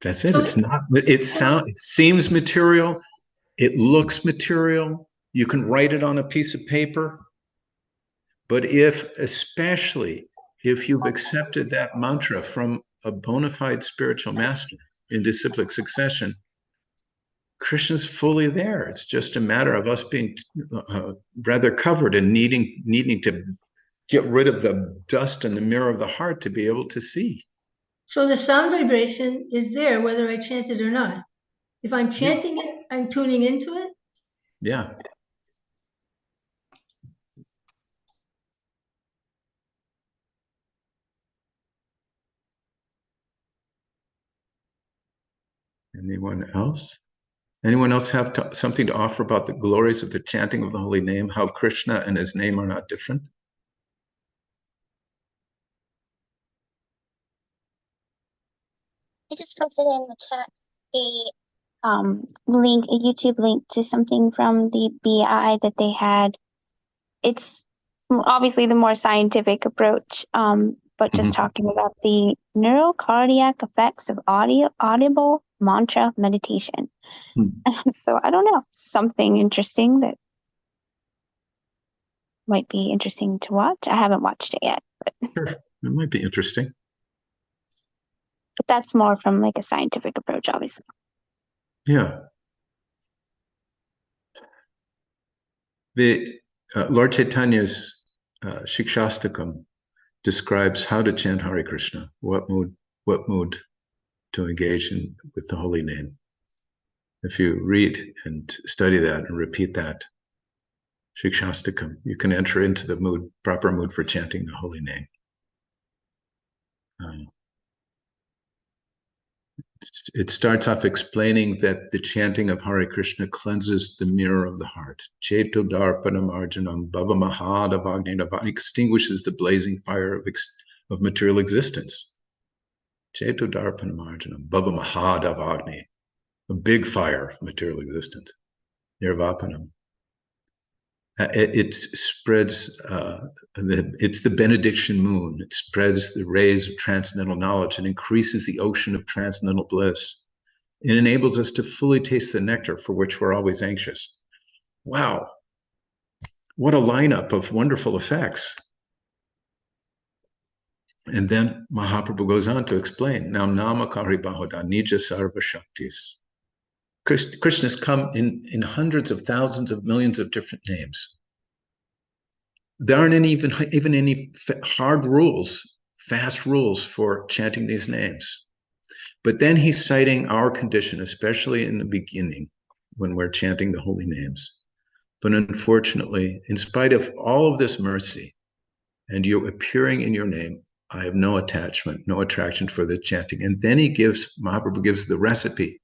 it. So it's not. It seems material. It looks material. You can write it on a piece of paper. But especially if you've accepted that mantra from a bona fide spiritual master in disciplic succession, Krishna's fully there. It's just a matter of us being rather covered and needing to get rid of the dust in the mirror of the heart to be able to see. So the sound vibration is there whether I chant it or not. If I'm chanting it, I'm tuning into it. Yeah. Anyone else? Anyone else have something to offer about the glories of the chanting of the holy name, how Krishna and his name are not different? I just posted in the chat a YouTube link to something from the BI that they had. It's obviously the more scientific approach, but just talking about the neurocardiac effects of audible mantra meditation. So I don't know, something interesting that might be interesting to watch. I haven't watched it yet, but Sure, it might be interesting. But that's more from like a scientific approach, obviously. Yeah. The Lord Chaitanya's Shikshastakam describes how to chant Hare Krishna, what mood to engage in with the holy name. If you read and study that and repeat that Shikshastakam, you can enter into the proper mood for chanting the holy name. It starts off explaining that the chanting of Hare Krishna cleanses the mirror of the heart. Cheto darpanam arjanam bhava mahadavagni, extinguishes the blazing fire of material existence. Cheto darpanam arjanam bhava mahadavagni, a big fire of material existence. Nirvapanam. It spreads, it's the benediction moon. It spreads the rays of transcendental knowledge and increases the ocean of transcendental bliss. It enables us to fully taste the nectar for which we're always anxious. Wow. What a lineup of wonderful effects. And then Mahaprabhu goes on to explain, Nam Namakari Bahoda Nija Sarva Shaktis. Krishna's come in hundreds of thousands of millions of different names. There aren't even any hard rules, fast rules for chanting these names. But then he's citing our condition, especially in the beginning, when we're chanting the holy names. But unfortunately, in spite of all of this mercy and you appearing in your name, I have no attachment, no attraction for the chanting. And then Mahaprabhu gives the recipe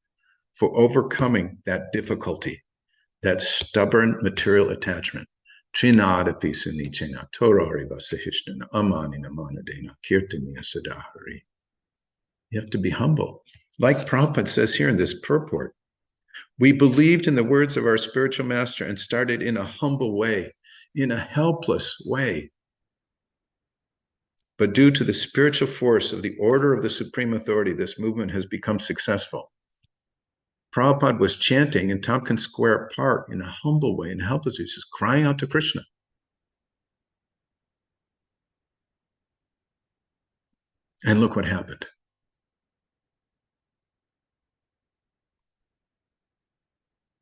for overcoming that difficulty, that stubborn material attachment. Trinadapi sunichena torari vasahishtana amanina manadena kirtaniya sadahari. You have to be humble. Like Prabhupada says here in this purport, we believed in the words of our spiritual master and started in a humble way, in a helpless way, but due to the spiritual force of the order of the Supreme Authority, this movement has become successful. Prabhupada was chanting in Tompkins Square Park in a humble way and helpless. He was just crying out to Krishna. And look what happened.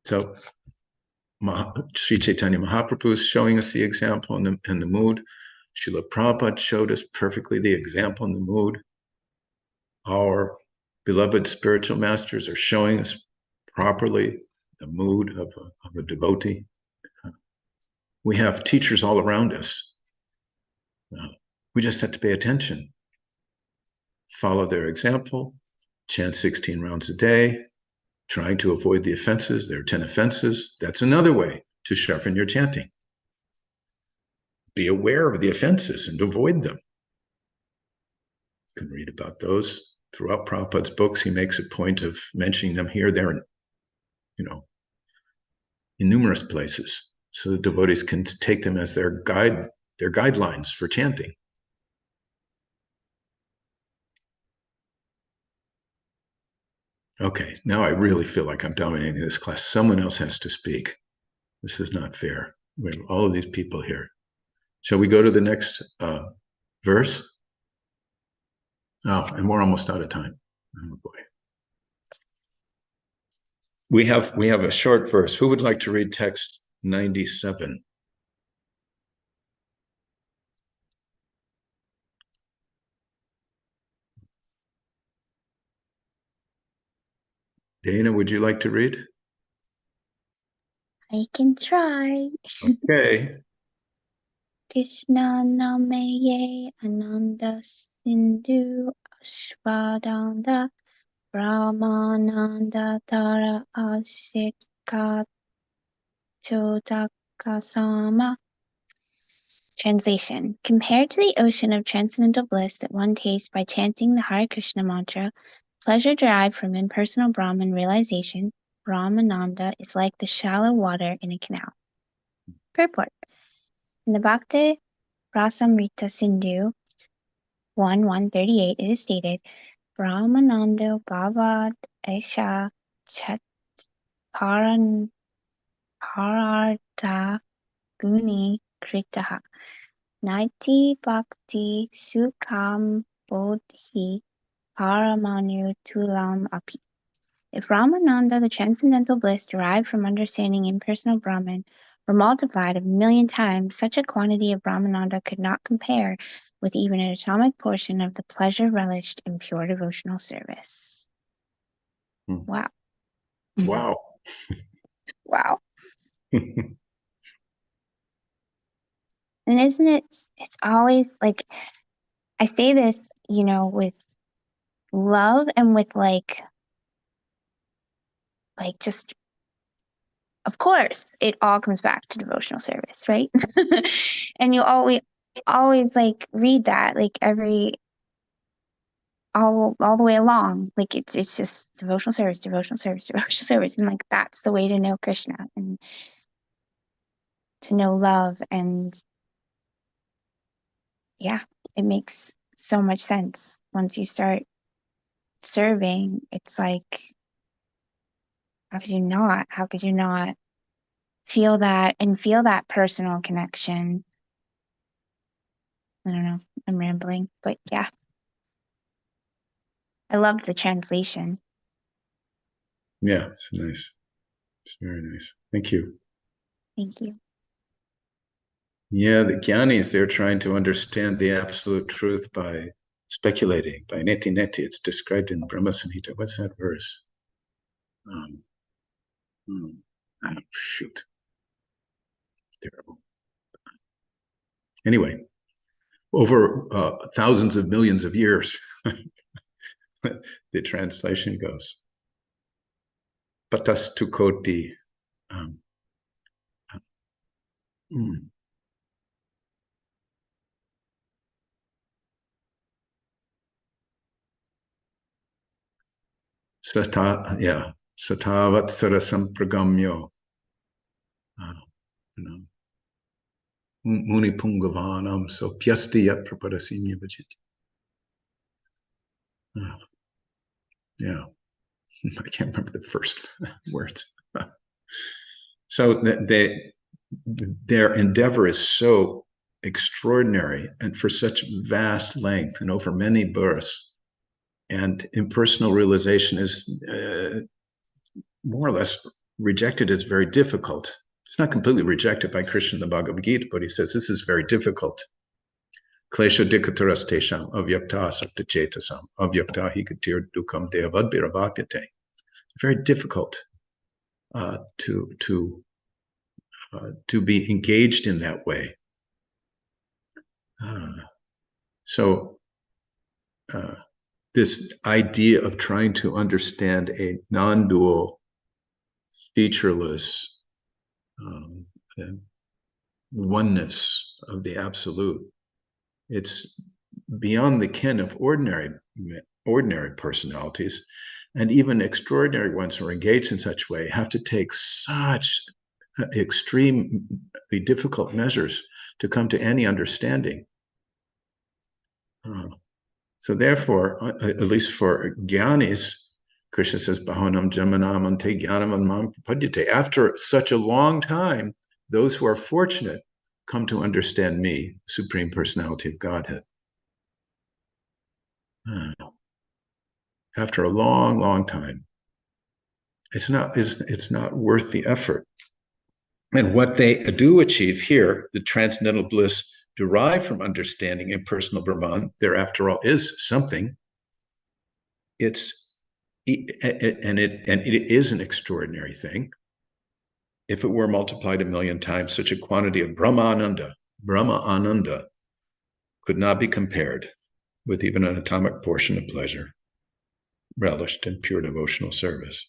So Sri Chaitanya Mahaprabhu is showing us the example and the mood. Srila Prabhupada showed us perfectly the example and the mood. Our beloved spiritual masters are showing us properly the mood of a devotee. We have teachers all around us. We just have to pay attention. Follow their example, chant 16 rounds a day, trying to avoid the offenses. There are 10 offenses. That's another way to sharpen your chanting. Be aware of the offenses and avoid them. You can read about those throughout Prabhupada's books. He makes a point of mentioning them here, there, and in numerous places, so the devotees can take them as their guidelines for chanting. Okay, now I really feel like I'm dominating this class. Someone else has to speak. This is not fair. We have all of these people here. Shall we go to the next verse? Oh, and we're almost out of time. Oh boy. We have a short verse. Who would like to read text 97? Dana, would you like to read? I can try. Okay. Krishna Namaye Ananda Sindhu Ashwadanda Brahmananda Tara Ashika Chodakasama. Translation. Compared to the ocean of transcendental bliss that one tastes by chanting the Hare Krishna mantra, pleasure derived from impersonal Brahman realization, Brahmananda, is like the shallow water in a canal. Purport. In the Bhakti Rasamrita Sindhu 1:138, it is stated, Brahmanando Bhavad Esha Chat Parartha Guni Kritaha Naiti Bhakti Sukham Bodhi Paramanu Tulam Api. If Ramananda, the transcendental bliss derived from understanding impersonal Brahman, were multiplied 1,000,000 times, such a quantity of Brahmananda could not compare with even an atomic portion of the pleasure relished in pure devotional service. Wow. Wow. Wow. And isn't it's always like, I say this, with love and with like just, of course, it all comes back to devotional service, right? And you always like read that like all the way along. Like it's just devotional service, devotional service, devotional service. And like that's the way to know Krishna and to know love. And yeah, it makes so much sense. Once you start serving, it's like, how could you not feel that and feel that personal connection? I don't know. I'm rambling, but yeah. I loved the translation. Yeah, it's nice. It's very nice. Thank you. Thank you. Yeah, the Gyanis, they're trying to understand the absolute truth by speculating, by neti neti. It's described in Brahma Samhita. What's that verse? Shoot. Terrible. Anyway, over thousands of millions of years, the translation goes. Patas tukoti. Satavat sarasam pragamyo. Muni Pungavanam, so Pyastiyat Prapadasimya Vajit. Yeah, I can't remember the first words. So their endeavor is so extraordinary and for such vast length and over many births. And impersonal realization is more or less rejected as very difficult. It's not completely rejected by Krishna in the Bhagavad Gita, but he says this is very difficult. Klesha dikataras tesham avyakta asakta chetasam avyakta hikatir dukam devadbhiravapyate. It's very difficult to be engaged in that way. So this idea of trying to understand a non-dual, featureless oneness of the absolute, it's beyond the ken of ordinary personalities, and even extraordinary ones who are engaged in such way have to take such extremely difficult measures to come to any understanding. So therefore, at least for Gyanis, Krishna says, Bahanam Jamanam Ante Jnanam Anmam Prapadyate. After such a long time, those who are fortunate come to understand me, Supreme Personality of Godhead. After a long, long time. It's not worth the effort. And what they do achieve here, the transcendental bliss derived from understanding impersonal Brahman, there after all is something. It is an extraordinary thing. If it were multiplied a million times, such a quantity of Brahma Ananda could not be compared with even an atomic portion of pleasure relished in pure devotional service.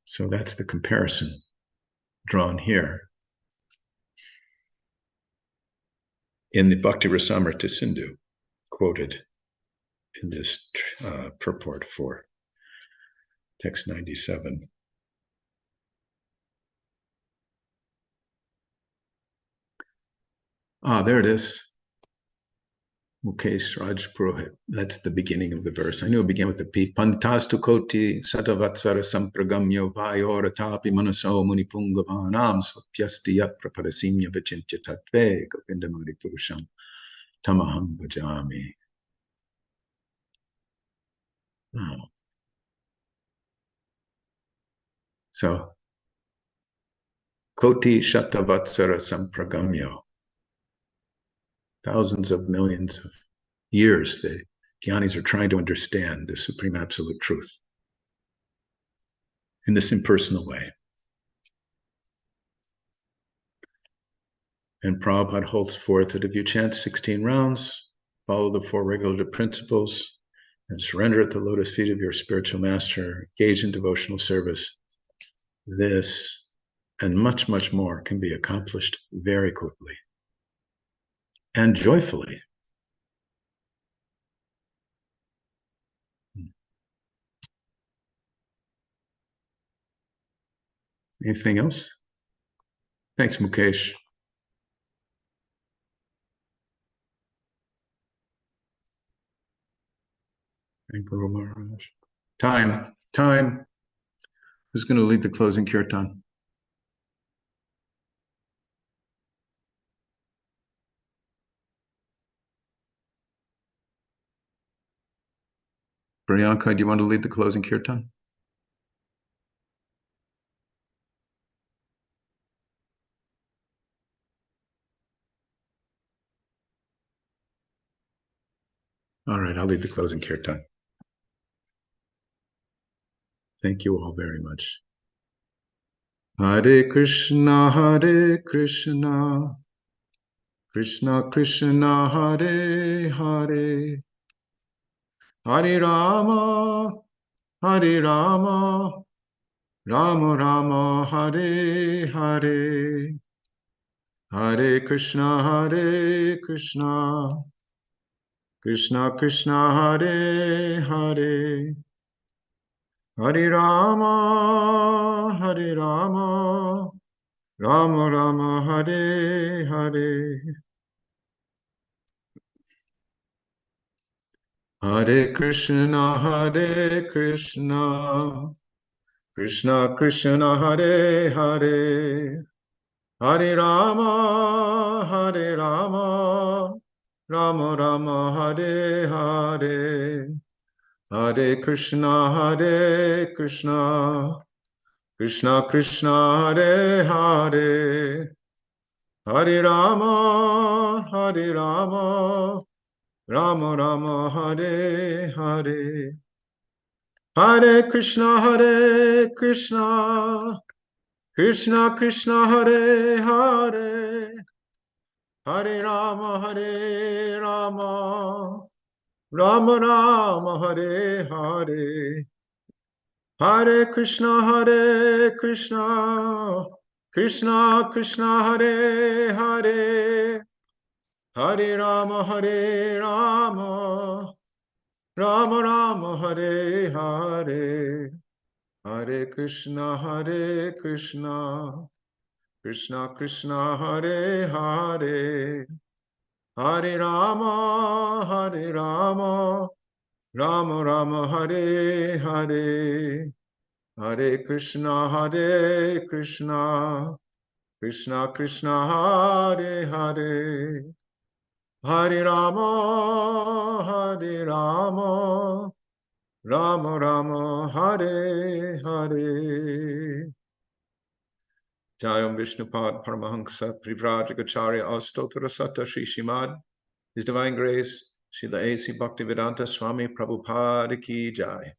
So that's the comparison drawn here in the Bhakti Rasamrita Sindhu, quoted in this purport for text 97. There it is. Mukesh Raj Purohit. That's the beginning of the verse. I knew it began with the P. Pantastu koti satavatsara sampragamyo vayoratapi manaso munipungavanam swapyastiyat prapadasimya vachintya tattve gopindamari purusham tamaham bhajami. So, koti shatavatsara sampragamyo. Thousands of millions of years, the Gyanis are trying to understand the Supreme Absolute Truth in this impersonal way. And Prabhupada holds forth that if you chant 16 rounds, follow the 4 regulative principles, and surrender at the lotus feet of your spiritual master, engage in devotional service, this and much, much more can be accomplished very quickly and joyfully. Anything else? Thanks, Mukesh. Thank Guru Maharaj. Time. Who's going to lead the closing kirtan? Priyanka, do you want to lead the closing kirtan? All right, I'll lead the closing kirtan. Thank you all very much. Hare Krishna, Krishna Krishna, Hare Hare, Hare Rama, Rama Rama, Hare Hare, Hare Krishna, Krishna Krishna, Hare Hare, Hare Rama, Rama Rama Hare Hare. Hare Krishna, Krishna Krishna, Hare Hare, Hare Rama, Rama Rama, Hare Hare, Hare Krishna, Krishna Krishna, Hare Hare, Hare Rama, Rama Rama, Hare Hare. Hare Krishna, Krishna Krishna, Hare Hare, Hare Rama, Rama Rama, Hare Hare, Hare Krishna, Krishna Krishna, Hare Hare, Hare Rama, Rama Rama, Hare Hare, Hare Krishna, Krishna Krishna, Hare Hare, Hare Rama, Rama Rama, Hare Hare, Hare Krishna, Krishna Krishna, Hare Hare, Hare Rama, Rama Rama, Hare Hare. Jayam Vishnupad Paramahansa Privrajagacharya Astottara Sata Sri Srimad, His Divine Grace, Srila A.C. Bhaktivedanta Swami Prabhupada Ki Jai.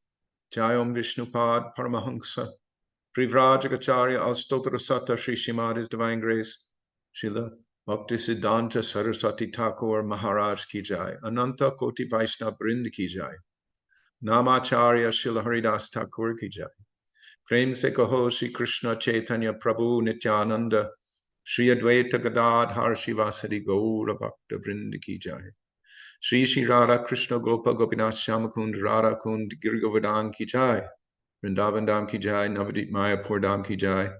Jayam Vishnupad Paramahansa Privrajagacharya Astottara Sata Sri Srimad, His Divine Grace, Srila Bhaktisiddhanta Saraswati Thakur Maharaj Ki Jai. Ananta Koti Vaishnava Vrind Ki Jai. Namacharya Srila Haridas Thakur Ki Jai. Prem se kaho Shri Krishna Chaitanya Prabhu Nityananda Shri Advaita Gadadhar Shivasari Gaura Bhakta Vrinda Ki Jai. Shri Shri Radha Krishna Gopa Gopinath Shamakund Radha Kund Girgovardhan Ki Jai. Vrindavan Dham Ki Jai. Navadip Mayapur Dham Ki Jai.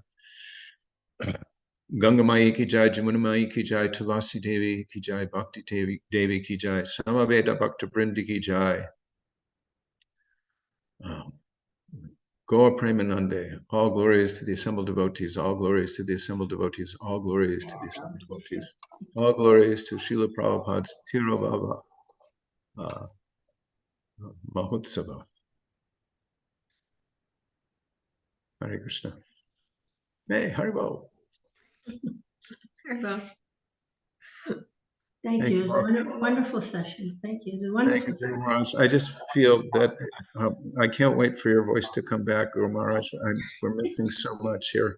Ganga Mai Ki Jai. Jamuna Mai Ki Jai. Tulasi Devi Ki Jai. Bhakti Devi Ki Jai. Samaveda Bhakta Vrinda Ki Jai. Gaur Premanande, all glories to the assembled devotees, all glories to the assembled devotees, all glories to the assembled devotees, all glories to Srila Prabhupada's Tirobhava Mahotsava. Hare Krishna. Hey, Haribo. Thank you. It was a wonderful session. Thank you. It was a wonderful Thank you, Guru session. Maharaj. I just feel that I can't wait for your voice to come back, Guru Maharaj. We're missing so much here.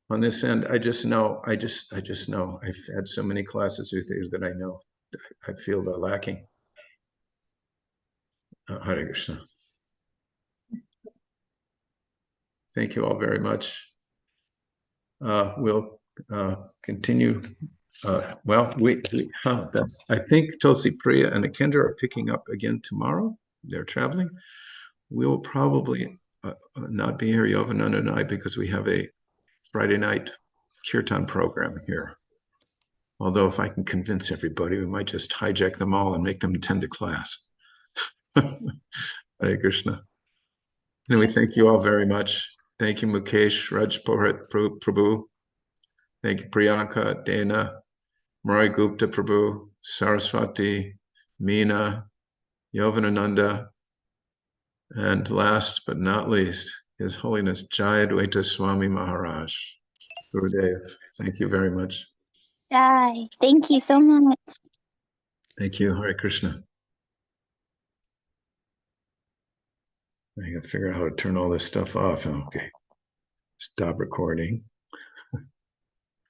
On this end, I just know. I've had so many classes with you that I know. I feel the lacking. Hare Krishna. Thank you all very much. We'll continue. Well, I think Tulsi Priya and Akendra are picking up again tomorrow. They're traveling. We will probably not be here, Yovananda and I, because we have a Friday night kirtan program here. Although if I can convince everybody, we might just hijack them all and make them attend the class. Hare Krishna. Anyway, thank you all very much. Thank you, Mukesh, Raj Pohat Prabhu. Thank you, Priyanka, Dana, Murray Gupta Prabhu, Saraswati, Meena, Yovanananda, and last but not least, His Holiness Jayadvaita Swami Maharaj. Gurudev, thank you very much. Jai. Thank you so much. Thank you, Hare Krishna. I gotta figure out how to turn all this stuff off. Okay, stop recording.